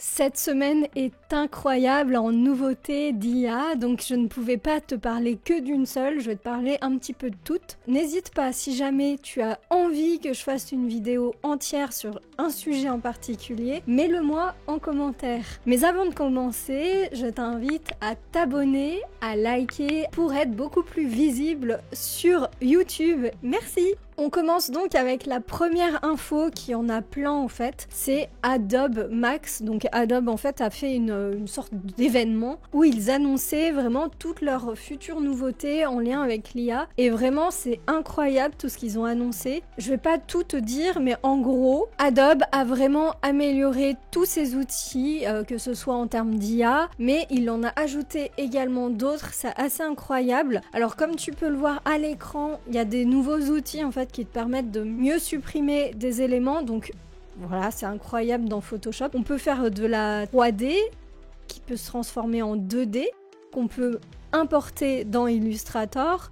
Cette semaine est incroyable en nouveautés d'IA, donc je ne pouvais pas te parler que d'une seule, je vais te parler un petit peu de toutes. N'hésite pas, si jamais tu as envie que je fasse une vidéo entière sur un sujet en particulier, mets-le moi en commentaire. Mais avant de commencer, je t'invite à t'abonner, à liker pour être beaucoup plus visible sur YouTube. Merci! On commence donc avec la première info qui en a plein en fait, c'est Adobe Max. Donc Adobe en fait a fait une sorte d'événement où ils annonçaient vraiment toutes leurs futures nouveautés en lien avec l'IA et vraiment c'est incroyable tout ce qu'ils ont annoncé. Je vais pas tout te dire mais en gros Adobe a vraiment amélioré tous ses outils que ce soit en termes d'IA mais il en a ajouté également d'autres, c'est assez incroyable. Alors comme tu peux le voir à l'écran, il y a des nouveaux outils en fait qui te permettent de mieux supprimer des éléments, donc voilà, c'est incroyable dans Photoshop. On peut faire de la 3D qui peut se transformer en 2D, qu'on peut importer dans Illustrator.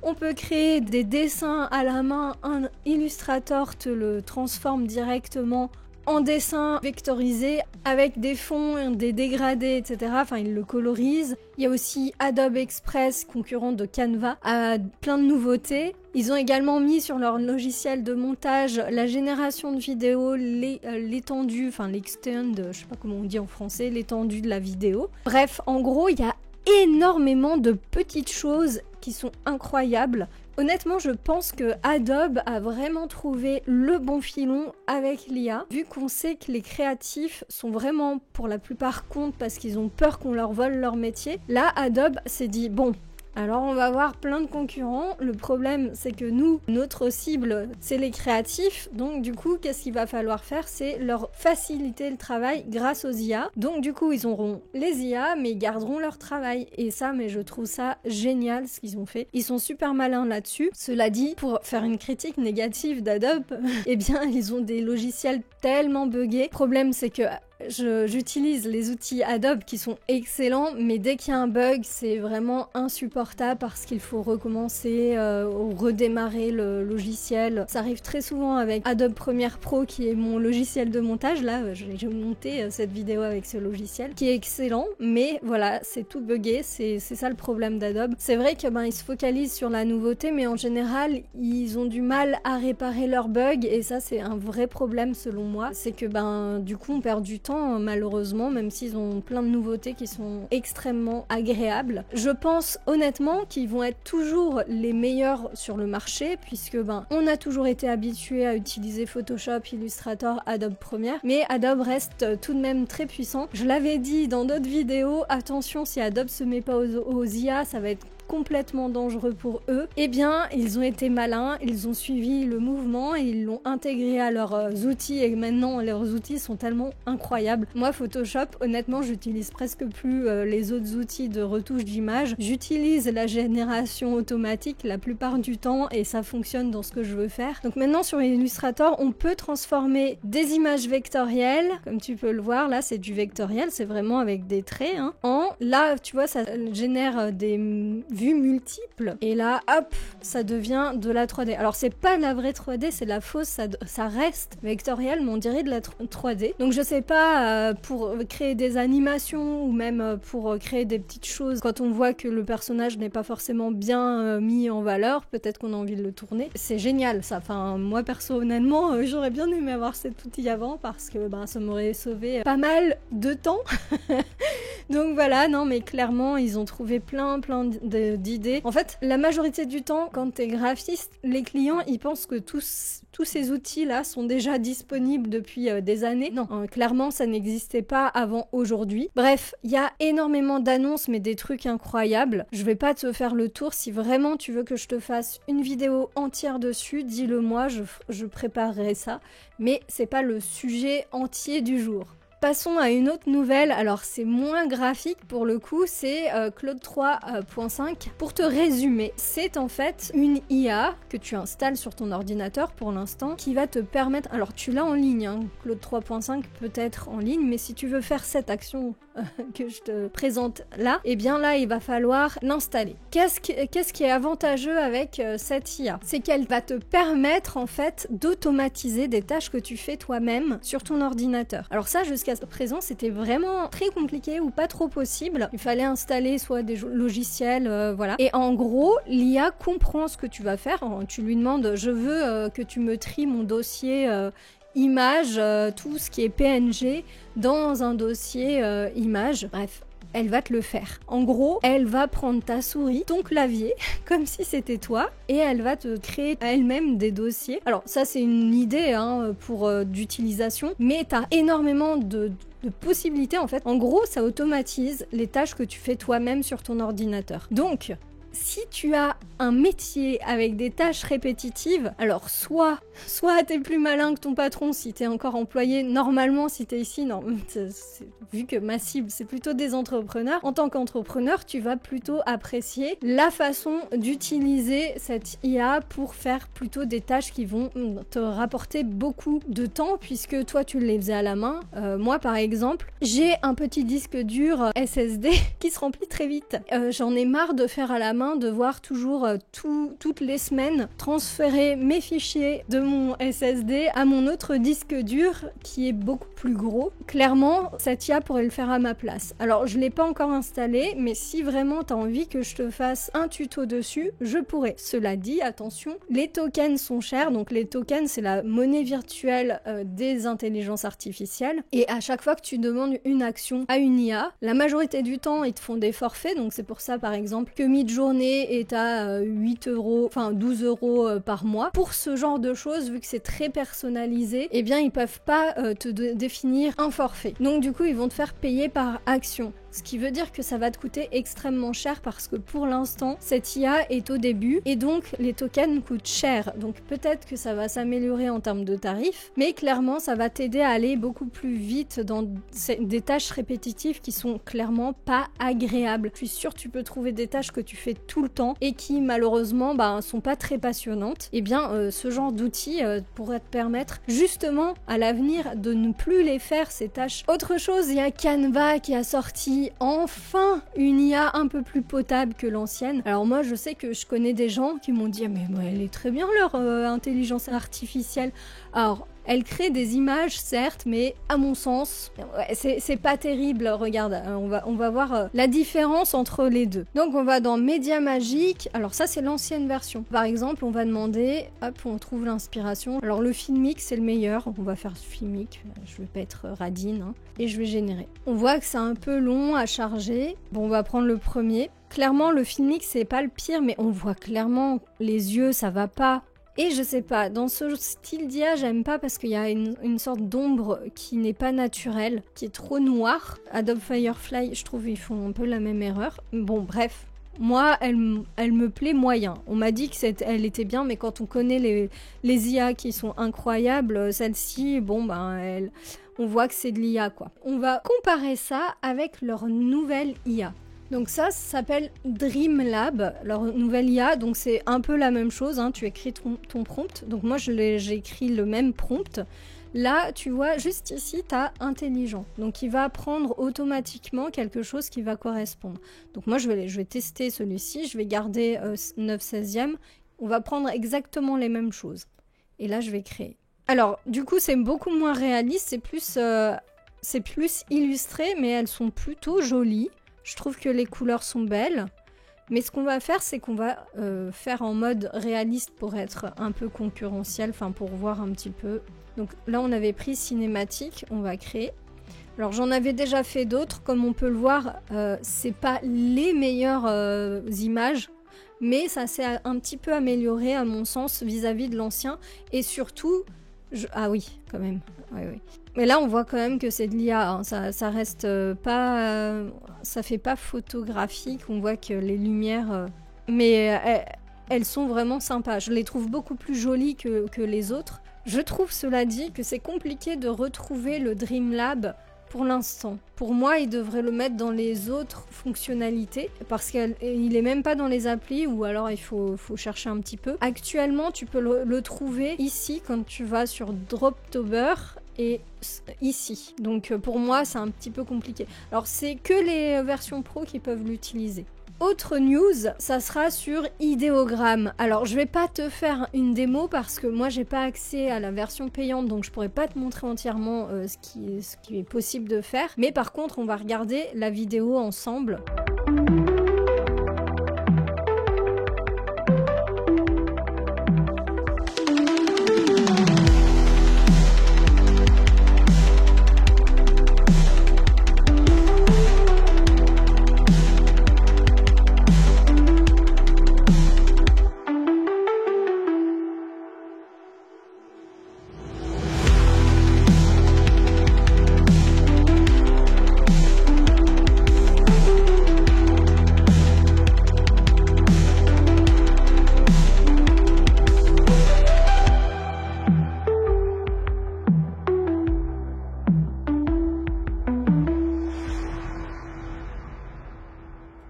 On peut créer des dessins à la main, un Illustrator te le transforme directement en dessin vectorisé avec des fonds, des dégradés, etc. Enfin, il le colorise. Il y a aussi Adobe Express, concurrent de Canva, a plein de nouveautés. Ils ont également mis sur leur logiciel de montage la génération de vidéos, l'étendue, enfin l'extend, je sais pas comment on dit en français, l'étendue de la vidéo. Bref, en gros, il y a énormément de petites choses qui sont incroyables. Honnêtement, je pense que Adobe a vraiment trouvé le bon filon avec l'IA, vu qu'on sait que les créatifs sont vraiment pour la plupart contre parce qu'ils ont peur qu'on leur vole leur métier. Là, Adobe s'est dit, bon, alors on va avoir plein de concurrents, le problème c'est que nous, notre cible c'est les créatifs, donc du coup qu'est-ce qu'il va falloir faire, c'est leur faciliter le travail grâce aux IA, donc du coup ils auront les IA mais ils garderont leur travail, et ça mais je trouve ça génial ce qu'ils ont fait, ils sont super malins là-dessus. Cela dit, pour faire une critique négative d'Adobe, eh bien ils ont des logiciels tellement buggés, le problème c'est que j'utilise les outils Adobe qui sont excellents, mais dès qu'il y a un bug, c'est vraiment insupportable parce qu'il faut recommencer ou redémarrer le logiciel. Ça arrive très souvent avec Adobe Premiere Pro qui est mon logiciel de montage. Là, j'ai monté cette vidéo avec ce logiciel qui est excellent, mais voilà, c'est tout buggé, c'est ça le problème d'Adobe. C'est vrai que ils se focalisent sur la nouveauté, mais en général, ils ont du mal à réparer leurs bugs et ça, c'est un vrai problème selon moi. C'est que du coup, on perd du temps malheureusement, même s'ils ont plein de nouveautés qui sont extrêmement agréables. Je pense honnêtement qu'ils vont être toujours les meilleurs sur le marché, puisque on a toujours été habitué à utiliser Photoshop, Illustrator, Adobe Premiere, mais Adobe reste tout de même très puissant. Je l'avais dit dans d'autres vidéos, attention, si Adobe se met pas aux IA, ça va être complètement dangereux pour eux. Eh bien, ils ont été malins, ils ont suivi le mouvement et ils l'ont intégré à leurs outils et maintenant leurs outils sont tellement incroyables. Moi, Photoshop, honnêtement, j'utilise presque plus les autres outils de retouche d'image. J'utilise la génération automatique la plupart du temps et ça fonctionne dans ce que je veux faire. Donc maintenant, sur Illustrator, on peut transformer des images vectorielles, comme tu peux le voir, là, c'est du vectoriel, c'est vraiment avec des traits, là, tu vois, ça génère des vues multiples et là hop ça devient de la 3D. Alors c'est pas la vraie 3D, c'est la fausse, ça reste vectoriel mais on dirait de la 3D. Donc je sais pas, pour créer des animations ou même pour créer des petites choses, quand on voit que le personnage n'est pas forcément bien mis en valeur, peut-être qu'on a envie de le tourner. C'est génial ça, enfin moi personnellement j'aurais bien aimé avoir cet outil avant parce que ça m'aurait sauvé pas mal de temps. Donc voilà, non mais clairement ils ont trouvé plein d'idées. En fait, la majorité du temps, quand t'es graphiste, les clients ils pensent que tous ces outils là sont déjà disponibles depuis des années. Non, clairement ça n'existait pas avant aujourd'hui. Bref, il y a énormément d'annonces mais des trucs incroyables. Je vais pas te faire le tour, si vraiment tu veux que je te fasse une vidéo entière dessus, dis-le moi, je préparerai ça. Mais c'est pas le sujet entier du jour. Passons à une autre nouvelle, alors c'est moins graphique pour le coup, c'est Claude 3.5. Pour te résumer, c'est en fait une IA que tu installes sur ton ordinateur pour l'instant qui va te permettre, alors tu l'as en ligne, Claude 3.5 peut être en ligne, mais si tu veux faire cette action que je te présente là, eh bien là il va falloir l'installer. Qu'est-ce qui est avantageux avec cette IA? C'est qu'elle va te permettre en fait d'automatiser des tâches que tu fais toi-même sur ton ordinateur. Alors ça jusqu'à jusqu'à présent c'était vraiment très compliqué ou pas trop possible. Il fallait installer soit des logiciels, voilà. Et en gros, l'IA comprend ce que tu vas faire. Tu lui demandes, je veux que tu me tries mon dossier image, tout ce qui est PNG dans un dossier image. Bref. Elle va te le faire. En gros, elle va prendre ta souris, ton clavier, comme si c'était toi, et elle va te créer elle-même des dossiers. Alors ça, c'est une idée pour d'utilisation, mais tu as énormément de possibilités en fait. En gros, ça automatise les tâches que tu fais toi-même sur ton ordinateur. Donc, si tu as un métier avec des tâches répétitives, alors soit t'es plus malin que ton patron si t'es encore employé, normalement si t'es ici, non, vu que ma cible c'est plutôt des entrepreneurs, en tant qu'entrepreneur tu vas plutôt apprécier la façon d'utiliser cette IA pour faire plutôt des tâches qui vont te rapporter beaucoup de temps puisque toi tu les faisais à la main. Moi par exemple, j'ai un petit disque dur SSD qui se remplit très vite. J'en ai marre de faire à la main, de voir toujours toutes les semaines transférer mes fichiers de mon SSD à mon autre disque dur qui est beaucoup plus gros. Clairement, cette IA pourrait le faire à ma place. Alors, je ne l'ai pas encore installé, mais si vraiment tu as envie que je te fasse un tuto dessus, je pourrais. Cela dit, attention, les tokens sont chers. Donc, les tokens, c'est la monnaie virtuelle des intelligences artificielles. Et à chaque fois que tu demandes une action à une IA, la majorité du temps, ils te font des forfaits. Donc, c'est pour ça, par exemple, que Midjourney est à 8 euros, enfin 12 euros par mois. Pour ce genre de choses, vu que c'est très personnalisé, eh bien ils peuvent pas te définir un forfait. Donc du coup, ils vont te faire payer par action. Ce qui veut dire que ça va te coûter extrêmement cher parce que pour l'instant, cette IA est au début et donc les tokens coûtent cher. Donc peut-être que ça va s'améliorer en termes de tarifs, mais clairement, ça va t'aider à aller beaucoup plus vite dans des tâches répétitives qui sont clairement pas agréables. Je suis sûre que tu peux trouver des tâches que tu fais tout le temps et qui malheureusement sont pas très passionnantes. Et bien, ce genre d'outils pourrait te permettre justement à l'avenir de ne plus les faire, ces tâches. Autre chose, il y a Canva qui a sorti enfin une IA un peu plus potable que l'ancienne. Alors moi je sais que je connais des gens qui m'ont dit mais elle est très bien leur intelligence artificielle. Alors elle crée des images certes, mais à mon sens c'est pas terrible. Regarde, on va voir la différence entre les deux. Donc on va dans Média Magique. Alors ça c'est l'ancienne version. Par exemple on va demander, hop on trouve l'inspiration. Alors le Filmic c'est le meilleur. On va faire Filmic, je vais pas être radine et je vais générer. On voit que c'est un peu long à charger. Bon on va prendre le premier. Clairement le Filmic c'est pas le pire, mais on voit clairement les yeux ça va pas. Et je sais pas, dans ce style d'IA, j'aime pas parce qu'il y a une sorte d'ombre qui n'est pas naturelle, qui est trop noire. Adobe Firefly, je trouve ils font un peu la même erreur. Bon, bref. Moi, elle me plaît moyen. On m'a dit qu'elle était bien, mais quand on connaît les IA qui sont incroyables, celle-ci, on voit que c'est de l'IA, quoi. On va comparer ça avec leur nouvelle IA. Donc ça s'appelle Dreamlab, leur nouvelle IA, donc c'est un peu la même chose, tu écris ton prompt, donc moi j'ai écrit le même prompt. Là, tu vois, juste ici, tu as intelligent, donc il va prendre automatiquement quelque chose qui va correspondre. Donc moi je vais tester celui-ci, je vais garder 9/16e, on va prendre exactement les mêmes choses. Et là je vais créer. Alors du coup c'est beaucoup moins réaliste, c'est plus illustré, mais elles sont plutôt jolies. Je trouve que les couleurs sont belles, mais ce qu'on va faire, c'est qu'on va faire en mode réaliste pour être un peu concurrentiel, enfin pour voir un petit peu. Donc là, on avait pris cinématique, on va créer. Alors j'en avais déjà fait d'autres, comme on peut le voir, c'est pas les meilleures images, mais ça s'est un petit peu amélioré à mon sens vis-à-vis de l'ancien, et surtout, ah oui, quand même, oui. Mais là, on voit quand même que c'est de l'IA, ça reste pas... ça fait pas photographique, on voit que les lumières... mais elles sont vraiment sympas. Je les trouve beaucoup plus jolies que les autres. Je trouve, cela dit, que c'est compliqué de retrouver le Dreamlab pour l'instant. Pour moi, il devrait le mettre dans les autres fonctionnalités parce qu'il est même pas dans les applis ou alors il faut chercher un petit peu. Actuellement, tu peux le trouver ici quand tu vas sur Droptober et ici. Donc pour moi, c'est un petit peu compliqué. Alors c'est que les versions pro qui peuvent l'utiliser. Autre news, ça sera sur Ideogram. Alors je vais pas te faire une démo parce que moi j'ai pas accès à la version payante, donc je pourrais pas te montrer entièrement ce qui est possible de faire. Mais par contre on va regarder la vidéo ensemble.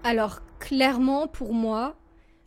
Alors clairement pour moi,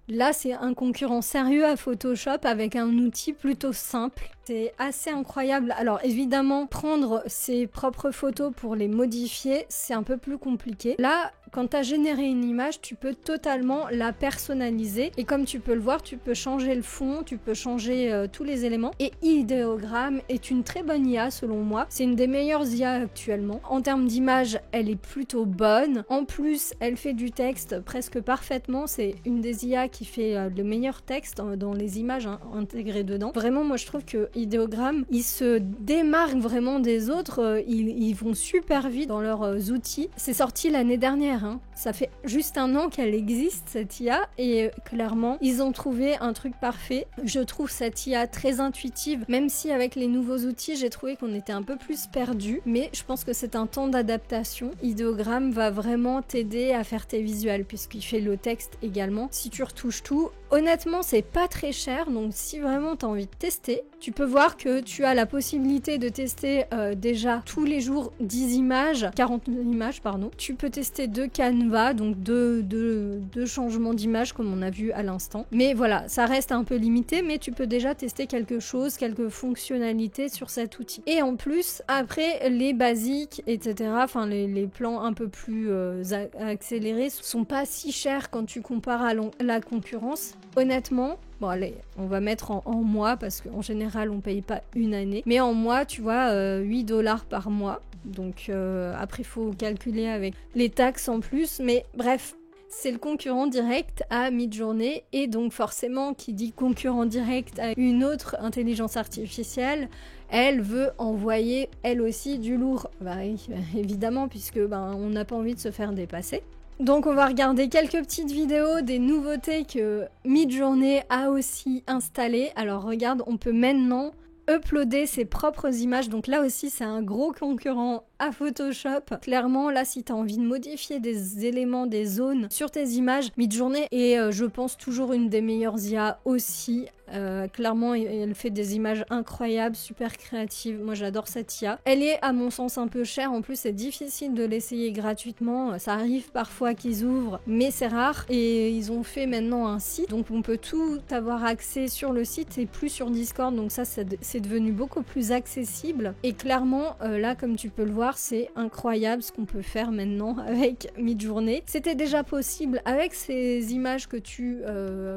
là c'est un concurrent sérieux à Photoshop avec un outil plutôt simple. C'est assez incroyable. Alors évidemment, prendre ses propres photos pour les modifier, c'est un peu plus compliqué. Là, quand tu as généré une image, tu peux totalement la personnaliser. Et comme tu peux le voir, tu peux changer le fond, tu peux changer tous les éléments. Et Ideogram est une très bonne IA selon moi. C'est une des meilleures IA actuellement. En termes d'image, elle est plutôt bonne. En plus, elle fait du texte presque parfaitement. C'est une des IA qui fait le meilleur texte dans les images intégrées dedans. Vraiment, moi je trouve que Ideogram, ils se démarquent vraiment des autres. Ils vont super vite dans leurs outils. C'est sorti l'année dernière. Ça fait juste un an qu'elle existe, cette IA, et clairement ils ont trouvé un truc parfait. Je trouve cette IA très intuitive, même si avec les nouveaux outils j'ai trouvé qu'on était un peu plus perdu, mais je pense que c'est un temps d'adaptation. Ideogram va vraiment t'aider à faire tes visuels puisqu'il fait le texte également. Si tu retouches tout, honnêtement c'est pas très cher, donc si vraiment tu as envie de tester, tu peux voir que tu as la possibilité de tester déjà tous les jours 10 images, 40 images pardon. Tu peux tester 2 Canva, donc deux changements d'image comme on a vu à l'instant. Mais voilà, ça reste un peu limité, mais tu peux déjà tester quelque chose, quelques fonctionnalités sur cet outil. Et en plus, après, les basiques, etc., enfin les plans un peu plus accélérés sont pas si chers quand tu compares à la concurrence. Honnêtement, bon allez, on va mettre en mois parce qu'en général on paye pas une année. Mais en mois, tu vois, 8$ par mois. Donc après il faut calculer avec les taxes en plus, mais bref, c'est le concurrent direct à Midjourney, et donc forcément qui dit concurrent direct à une autre intelligence artificielle, elle veut envoyer elle aussi du lourd. Bah oui, évidemment, puisque on n'a pas envie de se faire dépasser. Donc on va regarder quelques petites vidéos des nouveautés que Midjourney a aussi installées. Alors regarde, on peut maintenant uploader ses propres images, donc là aussi c'est un gros concurrent à Photoshop. Clairement là, si tu as envie de modifier des éléments, des zones sur tes images, Midjourney est je pense toujours une des meilleures IA aussi. Clairement elle fait des images incroyables, super créatives. Moi j'adore cette IA. Elle est à mon sens un peu chère, en plus c'est difficile de l'essayer gratuitement. Ça arrive parfois qu'ils ouvrent, mais c'est rare, et ils ont fait maintenant un site, donc on peut tout avoir accès sur le site et plus sur Discord, donc ça c'est devenu beaucoup plus accessible. Et clairement là, comme tu peux le voir, c'est incroyable ce qu'on peut faire maintenant avec Midjourney. C'était déjà possible avec ces images que tu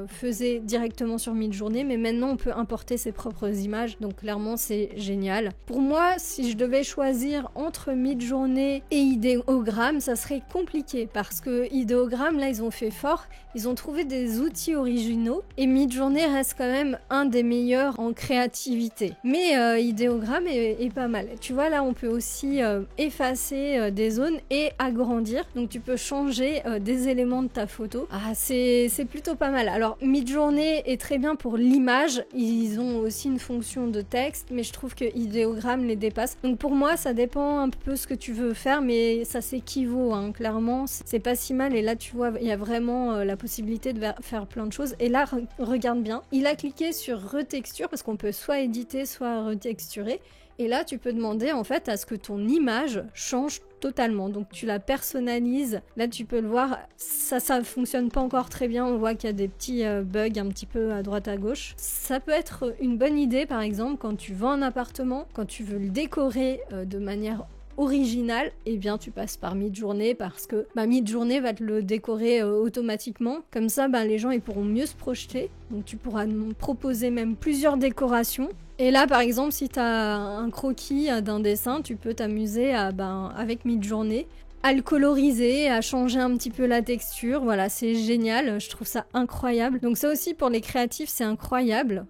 faisais directement sur Midjourney, mais maintenant on peut importer ses propres images, donc clairement c'est génial. Pour moi, si je devais choisir entre Midjourney et Ideogram, ça serait compliqué parce que Ideogram, là ils ont fait fort, ils ont trouvé des outils originaux, et Midjourney reste quand même un des meilleurs en créativité. Mais Ideogram est pas mal. Tu vois, là on peut aussi effacer des zones et agrandir, donc tu peux changer des éléments de ta photo. Ah, c'est plutôt pas mal. Alors Midjourney est très bien pour l'image, ils ont aussi une fonction de texte, mais je trouve que Ideogram les dépasse. Donc pour moi ça dépend un peu ce que tu veux faire, mais ça s'équivaut, hein. Clairement c'est pas si mal. Et là tu vois, il y a vraiment la possibilité de faire plein de choses. Et là regarde bien, il a cliqué sur retexture parce qu'on peut soit éditer soit retexturer. Et là, tu peux demander en fait à ce que ton image change totalement. Donc tu la personnalises. Là, tu peux le voir, ça fonctionne pas encore très bien. On voit qu'il y a des petits bugs un petit peu à droite à gauche. Ça peut être une bonne idée, par exemple, quand tu vends un appartement, quand tu veux le décorer de manière original, eh bien tu passes par Midjourney parce que Midjourney va te le décorer automatiquement. Comme ça, les gens ils pourront mieux se projeter. Donc tu pourras nous proposer même plusieurs décorations. Et là, par exemple, si tu as un croquis d'un dessin, tu peux t'amuser avec Midjourney à le coloriser, à changer un petit peu la texture. Voilà, c'est génial, je trouve ça incroyable. Donc ça aussi, pour les créatifs, c'est incroyable.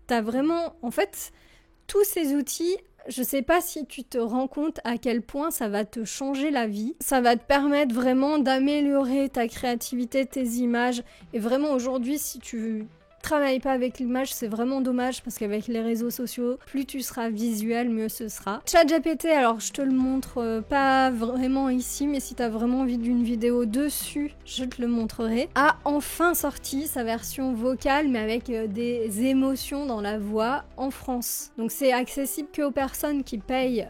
T'as vraiment, en fait, tous ces outils, je sais pas si tu te rends compte à quel point ça va te changer la vie. Ça va te permettre vraiment d'améliorer ta créativité, tes images. Et vraiment, aujourd'hui, si tu travaille pas avec l'image, c'est vraiment dommage parce qu'avec les réseaux sociaux, plus tu seras visuel, mieux ce sera. ChatGPT, alors je te le montre pas vraiment ici, mais si t'as vraiment envie d'une vidéo dessus, je te le montrerai. A enfin sorti sa version vocale, mais avec des émotions dans la voix en France. Donc c'est accessible qu'aux personnes qui payent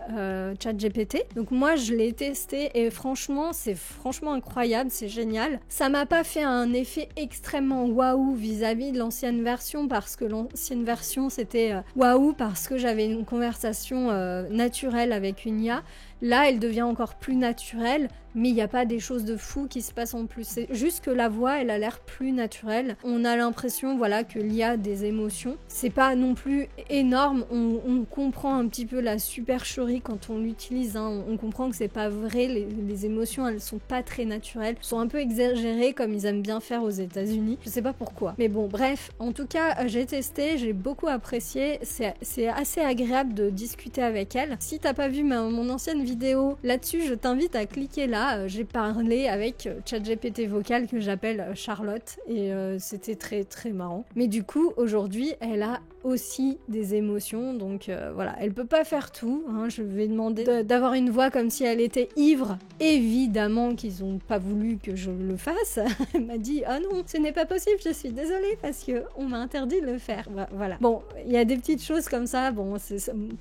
ChatGPT. Donc moi je l'ai testé et franchement, c'est franchement incroyable, c'est génial. Ça m'a pas fait un effet extrêmement waouh vis-à-vis de l'ancienne version parce que l'ancienne version c'était waouh parce que j'avais une conversation naturelle avec une IA. Là, elle devient encore plus naturelle, mais il n'y a pas des choses de fou qui se passent en plus. C'est juste que la voix, elle a l'air plus naturelle. On a l'impression, voilà, que l'IA a des émotions. C'est pas non plus énorme. On comprend un petit peu la supercherie quand on l'utilise. On comprend que c'est pas vrai. Les émotions, elles sont pas très naturelles. Elles sont un peu exagérées comme ils aiment bien faire aux États-Unis. Je sais pas pourquoi. Mais bon, bref. En tout cas, j'ai testé, j'ai beaucoup apprécié. C'est assez agréable de discuter avec elle. Si t'as pas vu mon ancienne vidéo là-dessus, je t'invite à cliquer là. J'ai parlé avec ChatGPT vocal que j'appelle Charlotte et c'était très très marrant. Mais du coup, aujourd'hui, elle a aussi des émotions, donc voilà, elle peut pas faire tout. Je vais demander d'avoir une voix comme si elle était ivre. Évidemment qu'ils ont pas voulu que je le fasse. Elle m'a dit ah non, ce n'est pas possible, je suis désolée parce que on m'a interdit de le faire. Voilà. Bon, il y a des petites choses comme ça. Bon,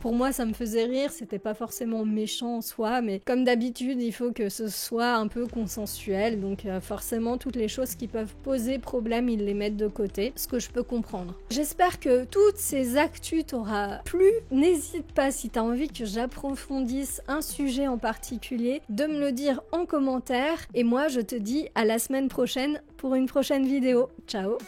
pour moi, ça me faisait rire. C'était pas forcément méchant en soi, mais comme d'habitude, il faut que ce soit un peu consensuel. Donc forcément, toutes les choses qui peuvent poser problème, ils les mettent de côté, ce que je peux comprendre. J'espère que toutes ces actus t'aura plu. N'hésite pas, si tu as envie que j'approfondisse un sujet en particulier, de me le dire en commentaire. Et moi, je te dis à la semaine prochaine pour une prochaine vidéo. Ciao!